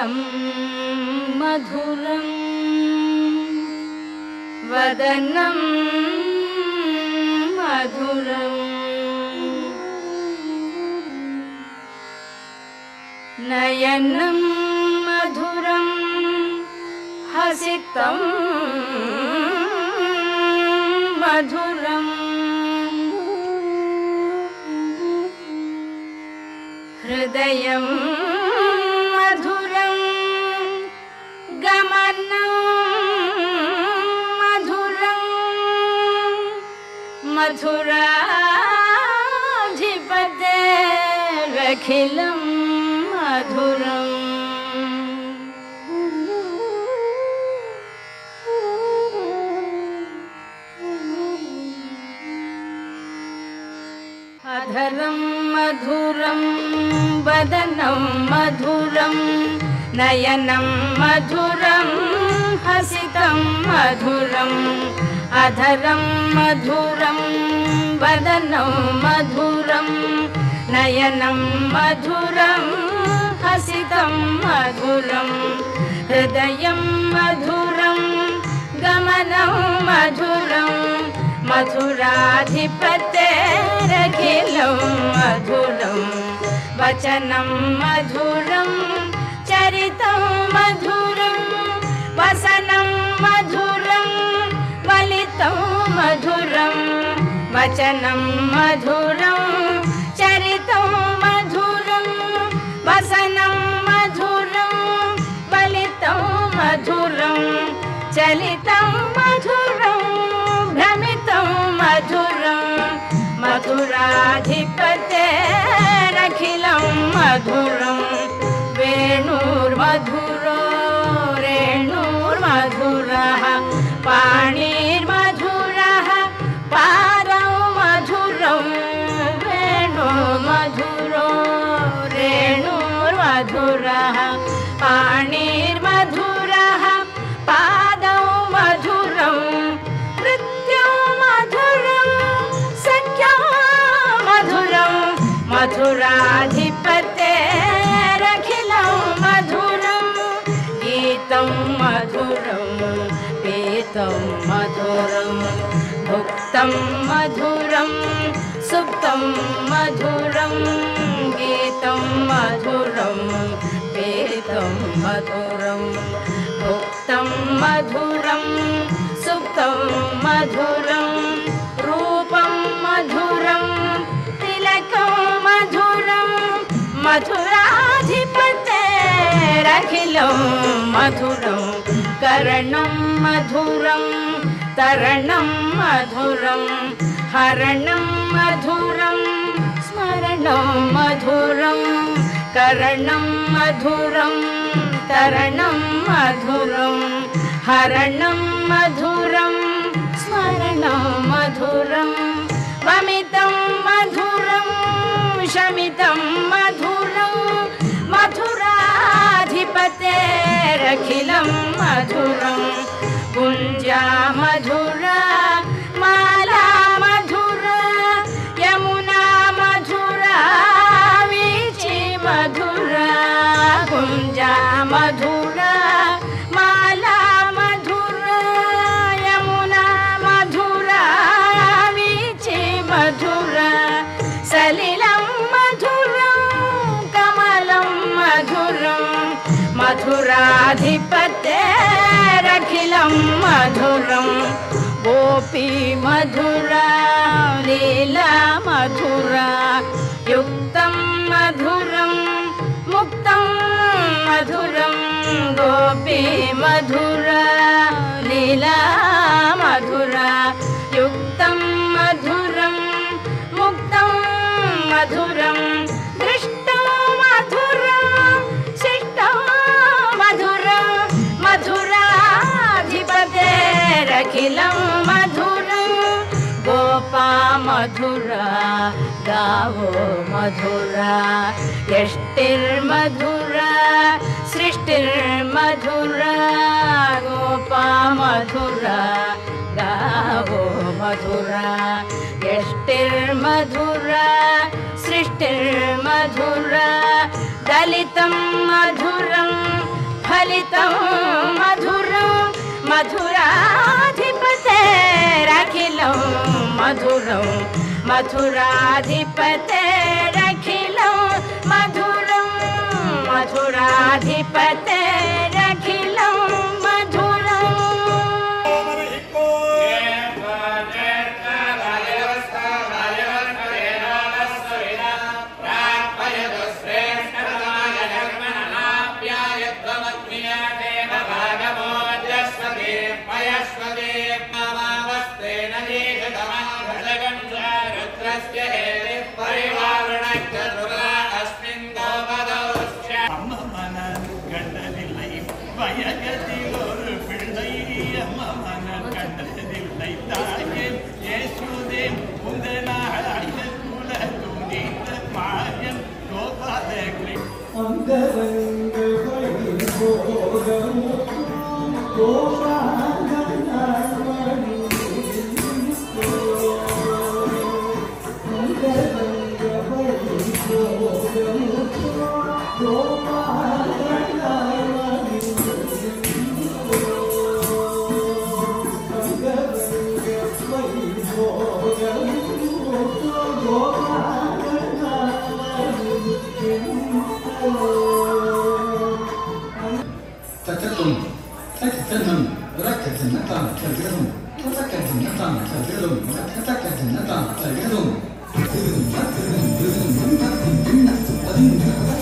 हसितं मधुरं वदनं मधुरम् नयनं मधुरं हसितं मधुरम् हृदयं मधुरं गमनं मधुरं मथुराधिपतेरखिलं मधुरम् अधरं मधुरं वदनं मधुरं नयनं मधुरं हसितं मधुरम् अधरं मधुरं वदनं मधुरं नयनं मधुरं हसितं मधुरं हृदयं मधुरं गमनं मधुरं मथुराधिपतेरखिलं मधुरं वचनं मधुरं चरितं मधुरं वसनं मधुरं वलितं मधुरं वचनं मधुरं चरितं मधुरं वसनं मधुरं वलितं मधुरं चलितं मधुरं भ्रमितं मधुरं मथुराधिपतेरखिलं मधुरं वेणुर्मधुरो रेणुर्मधुरः पाणिर्मधुरः पादौ मधुरं वेणुर्मधुरो रेणुर्मधुरः पाणिर्मधुरः पादौ मधुरं नृत्यं मधुरं सख्यं मधुरं मथुराधिपतेरखिलं मधुरं गीतं मधुरं पीतं मधुरं भुक्तं मधुरं सुप्तं मधुरं गीतं मधुरं पीतं मधुरं भुक्तं मधुरं सुप्तं मधुरं रूपं मधुरं तिलकं मधुरं मथुराधिपतेरखिलं मधुरं कर्णं मधुरं तरणं मधुरं हरणं मधुरं स्मरणं मधुरं कर्णं मधुरं तरणं मधुरं हरणं मधुरं स्मरणं मधुरं वमितं मधुरं शमितं मधुरं मथुराधिपतेरखिलं मधुरं कुञ्जा मधुरा माला मधुरा यमुना मधुरा वीची मधुरा कुञ्जा मधुरा माला मधुरा यमुना मधुरा वीची मधुरा सलिलं मधुरं कमलं मधुरं मथुराधिपतेरखिलं मधुरं गोपी मधुरा लीला मधुरा युक्तं मधुरं मुक्तं मधुरं गोपी मधुरा लीला मधुरा युक्तं मधुरं मुक्तं मधुरं दृष्टं मधुरं शिष्टं मधुरं मथुराधिपतेरखिलं मधुरं गोपा मधुरा गावो मधुरा यष्टिर्मधुरा सृष्टिर्मधुरा गोपा मधुरा गावो मधुरा यष्टिर्मधुरा सृष्टिर्मधुरा दलितं मधुरं गीतं मधुरं मधुराधिपतेरखिलं मधुरं मधुराधिपतेरखिलं मधुरं मधुराधिपतेरखिलं मधुरम् Thank you.